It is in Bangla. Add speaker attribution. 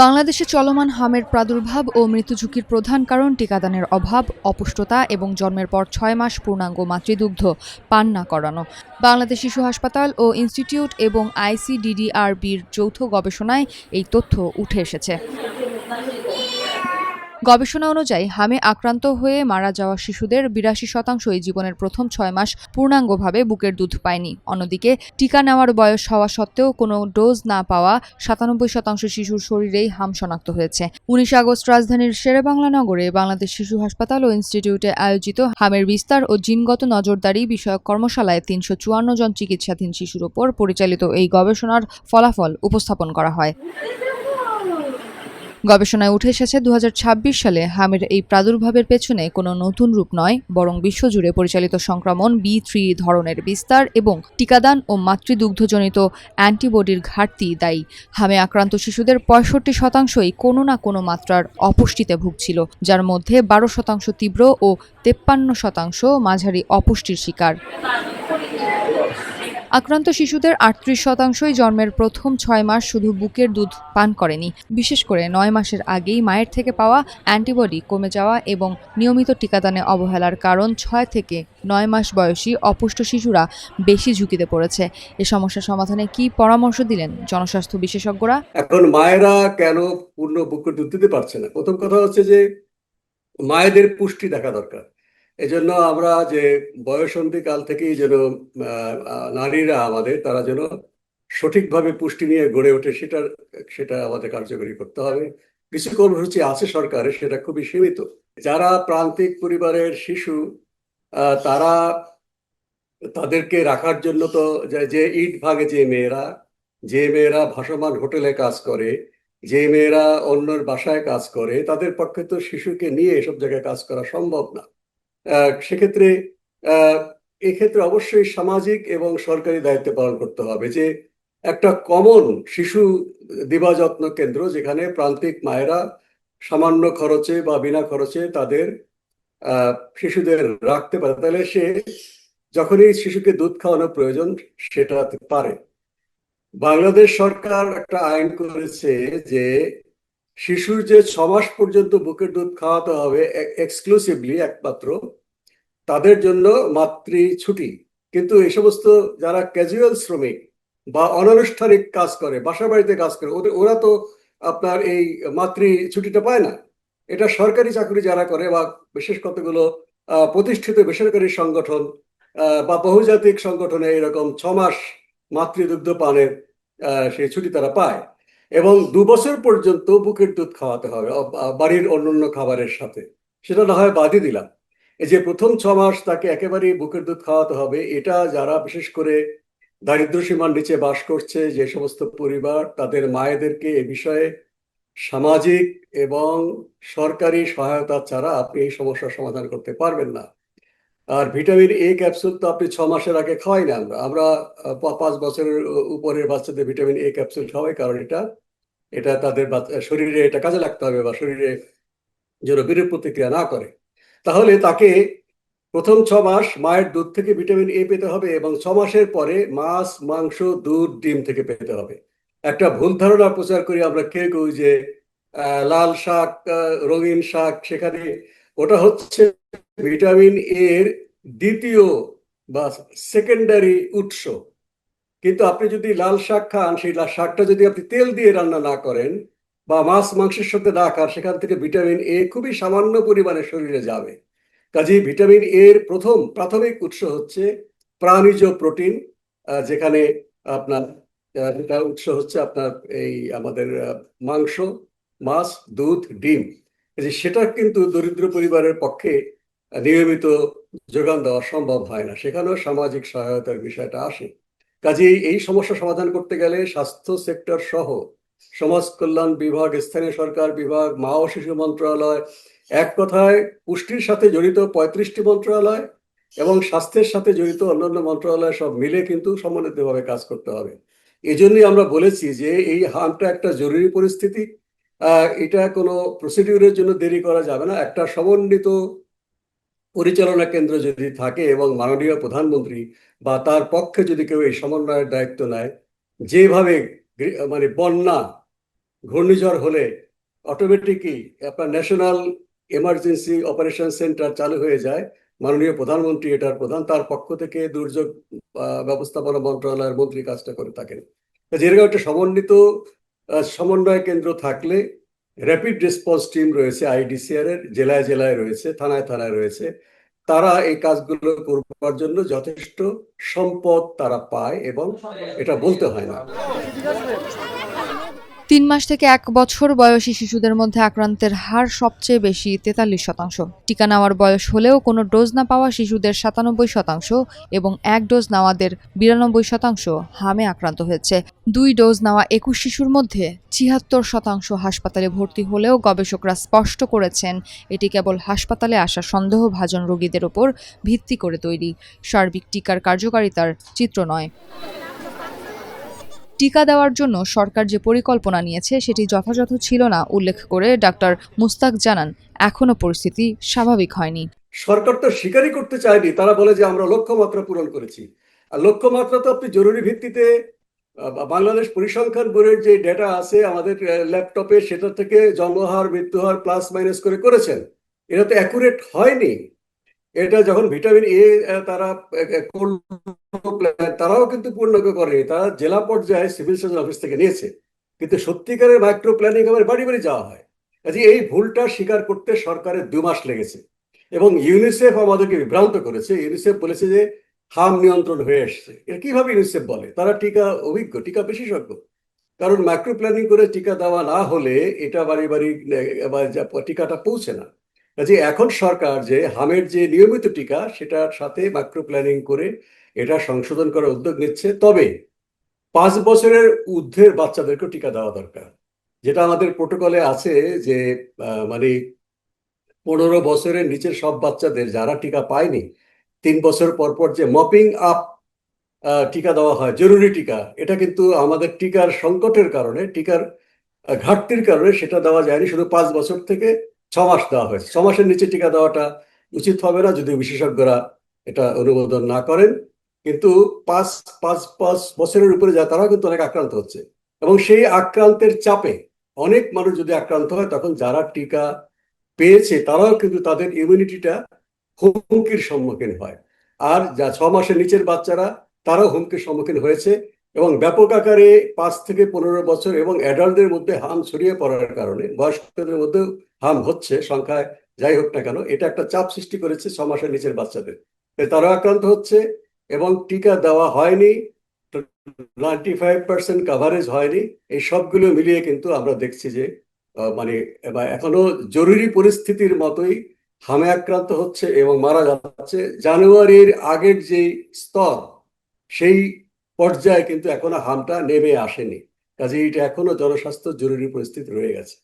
Speaker 1: বাংলাদেশে চলমান হামের প্রাদুর্ভাব ও মৃত্যু ঝুঁকির প্রধান কারণ টিকাদানের অভাব, অপুষ্টতা এবং জন্মের পর ৬ মাস পূর্ণাঙ্গ মাতৃদুগ্ধ পান না করানো। বাংলাদেশ শিশু হাসপাতাল ও ইনস্টিটিউট এবং আইসিডিডিআরবির যৌথ গবেষণায় এই তথ্য উঠে এসেছে। গবেষণা অনুযায়ী হামে আক্রান্ত হয়ে মারা যাওয়া শিশুদের ৮২% জীবনের প্রথম ৬ মাস পূর্ণাঙ্গভাবে বুকের দুধ পায়নি। অন্যদিকে টিকা নেওয়ার বয়স হওয়া সত্ত্বেও কোনো ডোজ না পাওয়া ৯৭% শিশুর শরীরেই হাম শনাক্ত হয়েছে। ১৯ আগস্ট রাজধানীর শেরেবাংলা নগরে বাংলাদেশ শিশু হাসপাতাল ও ইনস্টিটিউটে আয়োজিত হামের বিস্তার ও জিনগত নজরদারি বিষয়ক কর্মশালায় ৩৫৪ জন চিকিৎসাধীন শিশুর ওপর পরিচালিত এই গবেষণার ফলাফল উপস্থাপন করা হয়। গবেষণায় উঠে এসেছে ২০২৬ সালে হামের এই প্রাদুর্ভাবের পেছনে কোনো নতুন রূপ নয়, বরং বিশ্বজুড়ে পরিচালিত সংক্রমণ B3 ধরনের বিস্তার এবং টিকাদান ও মাতৃদুগ্ধজনিত অ্যান্টিবডির ঘাটতি দায়ী। হামে আক্রান্ত শিশুদের ৬৫%ই কোনো না কোনো মাত্রার অপুষ্টিতে ভুগছিল, যার মধ্যে ১২% তীব্র ও ৫৩% মাঝারি অপুষ্টির শিকার। আক্রান্ত শিশুদের ৩৮%ই জন্মের প্রথম ৬ মাস শুধু বুকের দুধ পান করেনি। বিশেষ করে ৯ মাসের আগেই মায়ের থেকে পাওয়া অ্যান্টিবডি কমে যাওয়া এবং নিয়মিত টিকাদানে অবহেলার কারণ ৬ থেকে ৯ মাস বয়সী অপুষ্ট শিশুরা বেশি ঝুঁকিতে পড়েছে। এ সমস্যা সমাধানে কী পরামর্শ দিলেন জনস্বাস্থ্য বিশেষজ্ঞরা?
Speaker 2: এখন মায়েরা কেন পূর্ণ বুকের দুধ দিতে পারছে না? প্রথম কথা হচ্ছে যে মায়েদের পুষ্টি দেখা দরকার। এজন্য আমরা যে বয়সন্ধি কাল থেকেই যেন নারীরা আমাদের তারা যেন সঠিকভাবে পুষ্টি নিয়ে গড়ে ওঠে সেটা আমাদের কার্যকরী করতে হবে। কিছু কর্মসূচি আছে সরকারের, সেটা খুবই সীমিত। যারা প্রান্তিক পরিবারের শিশু তারা তাদেরকে রাখার জন্য তো যে ইট ভাগে যে মেয়েরা ভাসমান হোটেলে কাজ করে, যে মেয়েরা অন্যের বাসায় কাজ করে, তাদের পক্ষে তো শিশুকে নিয়ে এসব জায়গায় কাজ করা সম্ভব না। সেক্ষেত্রে এক্ষেত্রে অবশ্যই সামাজিক এবং সরকারি দায়িত্ব পালন করতে হবে যে একটা কমন শিশু দিবা যত্ন কেন্দ্র যেখানে প্রান্তিক মায়েরা সামান্য খরচে বা বিনা খরচে তাদের শিশুদের রাখতে পারে, তাহলে সে যখনই শিশুকে দুধ খাওয়ানো প্রয়োজন সেটা পারে। বাংলাদেশ সরকার একটা আইন করেছে যে শিশুর যে ৬ মাস পর্যন্ত বুকের দুধ খাওয়াতে হবে এক্সক্লুসিভলি একমাত্র তাদের জন্য মাতৃ ছুটি। কিন্তু এই সমস্ত যারা ক্যাজুয়াল শ্রমিক বা অনানুষ্ঠানিক কাজ করে, বাসা বাড়িতে কাজ করে, ওরা তো আপনার এই মাতৃ ছুটিটা পায় না। এটা সরকারি চাকরি যারা করে বা বিশেষ কতগুলো প্রতিষ্ঠিত বেসরকারি সংগঠন বা বহুজাতিক সংগঠনে এরকম ৬ মাস মাতৃদুগ্ধ পানের সেই ছুটি তারা পায় এবং ২ বছর পর্যন্ত বুকের দুধ খাওয়াতে হবে বাড়ির অন্যান্য খাবারের সাথে। সেটা না হয় বাদই দিলাম, এই যে প্রথম ৬ মাস তাকে একেবারেই বুকের দুধ খাওয়াতে হবে, এটা যারা বিশেষ করে দারিদ্র সীমার নিচে বাস করছে যে সমস্ত পরিবার, তাদের মায়েদেরকে এ বিষয়ে সামাজিক এবং সরকারি সহায়তা ছাড়া আপনি এই সমস্যার সমাধান করতে পারবেন না। আর ভিটামিন এ ক্যাপসুল তো আপনি ৬ মাসের আগে খাওয়াই না। আমরা ৫ বছরের উপরের বাচ্চাদের ভিটামিন এ ক্যাপসুল খাওয়াই, কারণ এটা তাদের শরীরে এটা কাজে লাগতে হবে বা শরীরে যেন বিরূপ প্রতিক্রিয়া না করে। তাহলে তাকে প্রথম ৬ মাস মায়ের দুধ থেকে ভিটামিন এ পেতে হবে এবং ৬ মাসের পরে মাছ, মাংস, দুধ, ডিম থেকে পেতে হবে। একটা ভুল ধারণা প্রচার করি আমরা কেউ যে লাল শাক, রঙিন শাক, সেখানে ওটা হচ্ছে ভিটামিন এর দ্বিতীয় বা সেকেন্ডারি উৎস। কিন্তু আপনি যদি লাল শাক খান, সেই শাকটা যদি আপনি তেল দিয়ে রান্না না করেন বা মাছ মাংসের সাথে না খান, সেখান থেকে ভিটামিন এ খুবই সামান্য পরিমাণে শরীরে যাবে। কাজেই ভিটামিন এর প্রথম প্রাথমিক উৎস হচ্ছে প্রাণীজ প্রোটিন, যেখানে আপনার এটা উৎস হচ্ছে আপনার এই আমাদের মাংস, মাছ, দুধ, ডিম। সেটা কিন্তু দরিদ্র পরিবারের পক্ষে নিয়মিত যোগান দেওয়া সম্ভব হয় না, সেখানেও সামাজিক সহায়তার বিষয়টা আসে। কাজেই এই সমস্যা সমাধান করতে গেলে স্বাস্থ্য সেক্টর সহ সমাজ কল্যাণ বিভাগ, স্থানীয় সরকার বিভাগ, মা ও শিশু মন্ত্রণালয়, এক কথায় পুষ্টির সাথে জড়িত ৩৫টি মন্ত্রণালয় এবং স্বাস্থ্যের সাথে জড়িত অন্যান্য মন্ত্রণালয় সব মিলে কিন্তু সমন্বিতভাবে কাজ করতে হবে। এই জন্যই আমরা বলেছি যে এই হামটা একটা জরুরি পরিস্থিতি, এটা কোনো প্রসিডিউরের জন্য দেরি করা যাবে না। একটা সমন্বিত পরিচালনা কেন্দ্র যদি থাকে এবং মাননীয় প্রধানমন্ত্রী বা তার পক্ষে যদি কেউ এই সমন্বয়ের দায়িত্ব নেয়, যেভাবে মানে বন্যা ঘূর্ণিঝড় হলে অটোমেটিকই আপনার ন্যাশনাল এমার্জেন্সি অপারেশন সেন্টার চালু হয়ে যায়। মাননীয় প্রধানমন্ত্রী এটার প্রধান, তার পক্ষ থেকে দুর্যোগ ব্যবস্থাপনা মন্ত্রণালয়ের মন্ত্রী কাজটা করে থাকেন। যেরকম একটা সমন্বিত সমন্বয় কেন্দ্র থাকলে র্যাপিড রেসপন্স টিম রয়েছে আইডিসিআর এর, জেলায় জেলায় রয়েছে, থানায় থানায় রয়েছে, তারা এই কাজগুলো করবার জন্য যথেষ্ট সম্পদ তারা পায় এবং এটা বলতে হয় না।
Speaker 1: 3 মাস থেকে 1 বছর বয়সী শিশুদের মধ্যে আক্রান্তের হার সবচেয়ে বেশি 43%। টিকা নেওয়ার বয়স হলেও কোনো ডোজ না পাওয়া শিশুদের 97% এবং 1 ডোজ নেওয়াদের 92% হামে আক্রান্ত হয়েছে। 2 ডোজ নেওয়া 21 শিশুর মধ্যে 76% হাসপাতালে ভর্তি হলেও গবেষকরা স্পষ্ট করেছেন এটি কেবল হাসপাতালে আসা সন্দেহভাজন রোগীদের ওপর ভিত্তি করে তৈরি, সার্বিক টিকার কার্যকারিতার চিত্র নয়। টিকা দেওয়ার জন্য সরকার যে পরিকল্পনা নিয়েছে সেটি যথাযথ ছিল না উল্লেখ করে ডাক্তার মুস্তাক জানান, এখনো পরিস্থিতি স্বাভাবিক হয়নি।
Speaker 2: সরকার তো স্বীকারই করতে চায়নি, তারা বলে যে আমরা লক্ষ্যমাত্রা পূরণ করেছি। আর লক্ষ্যমাত্রা তো আপনি জরুরি ভিত্তিতে বাংলাদেশ পরিসংখ্যান বোর্ডের যে ডেটা আছে আমাদের ল্যাপটপে, সেটা থেকে জন্মহার মৃত্যুহার প্লাস মাইনাস করে করেছেন। এটা তো অ্যাকুরেট হয়নি। এটা যখন ভিটামিন এ তারা তারাও কিন্তু পূর্ণ করে, তারা জেলা পর্যায়ে সিভিল সার্জন অফিস থেকে নিয়েছে, কিন্তু সত্যিকারের মাইক্রো প্ল্যানিং আবার বাড়ি বাড়ি যাওয়া হয়। কাজে এই ভুলটা স্বীকার করতে সরকারের 2 মাস লেগেছে এবং ইউনিসেফ আমাদেরকে বিভ্রান্ত করেছে। ইউনিসেফ বলেছে যে হাম নিয়ন্ত্রণ হয়ে এসছে। এটা কিভাবে ইউনিসেফ বলে? তারা টিকা অভিজ্ঞ, টিকা বিশেষজ্ঞ। কারণ মাইক্রো প্ল্যানিং করে টিকা দেওয়া না হলে এটা বাড়ি বাড়ি টিকাটা পৌঁছে না। কাজে এখন সরকার যে হামের যে নিয়মিত টিকা সেটার সাথে মাইক্রো প্ল্যানিং করে এটা সংশোধন করার উদ্যোগ নিচ্ছে। তবে 5 বছরের ঊর্ধ্বের বাচ্চাদেরকেও টিকা দেওয়া দরকার। যেটা আমাদের প্রোটোকলে আছে যে মানে 15 বছরের নিচের সব বাচ্চাদের যারা টিকা পায়নি 3 বছর পর পর যে মপিং আপ টিকা দেওয়া হয়, জরুরি টিকা, এটা কিন্তু আমাদের টিকার সংকটের কারণে, টিকার ঘাটতির কারণে সেটা দেওয়া যায়নি। শুধু 5 বছর থেকে 6 মাস দেওয়া হয়েছে। 6 মাসের নিচে টিকা দেওয়াটা উচিত হবে না যদি বিশেষজ্ঞরা এটা অনুমোদন না করেন। কিন্তু পাঁচ পাঁচ পাঁচ বছরের উপরে যায় তারাও কিন্তু অনেক আক্রান্ত হচ্ছে এবং সেই আক্রান্তের চাপে অনেক মানুষ যদি আক্রান্ত হয় তখন যারা টিকা পেয়েছে তারাও কিন্তু তাদের ইমিউনিটিটা হুমকির সম্মুখীন হয়। আর যা 6 মাসের নিচের বাচ্চারা তারাও হুমকির সম্মুখীন হয়েছে এবং ব্যাপক আকারে 5 থেকে 15 বছর এবং অ্যাডাল্টদের মধ্যে হাম ছড়িয়ে পড়ার কারণে বয়স্কদের মধ্যেও হাম হচ্ছে সংখ্যায়, যাই হোক না কেন এটা একটা চাপ সৃষ্টি করেছে 6 মাসের নিচের বাচ্চাদের। তারাও আক্রান্ত হচ্ছে এবং টিকা দেওয়া হয়নি, 95% কাভারেজ হয়নি। এই সবগুলো মিলিয়ে কিন্তু আমরা দেখছি যে মানে এখনো জরুরি পরিস্থিতির মতোই হামে আক্রান্ত হচ্ছে এবং মারা যাচ্ছে। জানুয়ারির আগের যে স্তর সেই পর্যায়ে কিন্তু এখনো হামটা নেমে আসেনি। কাজে এটা এখনো জনস্বাস্থ্য জরুরি পরিস্থিতি রয়ে গেছে।